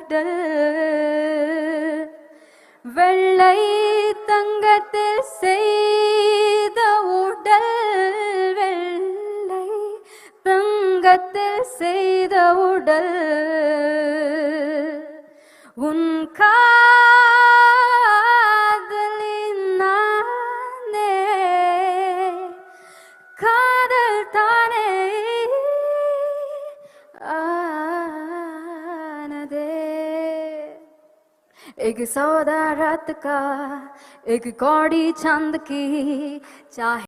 உடல் வெள்ளை தங்கத்தில் செய்த உடல் வெள்ளை தங்கத்தில் செய்த உடல் உன் காதலின் நானே காதல் தானே ஆனதே एक सौदा रात का एक कौड़ी चंद की चाहे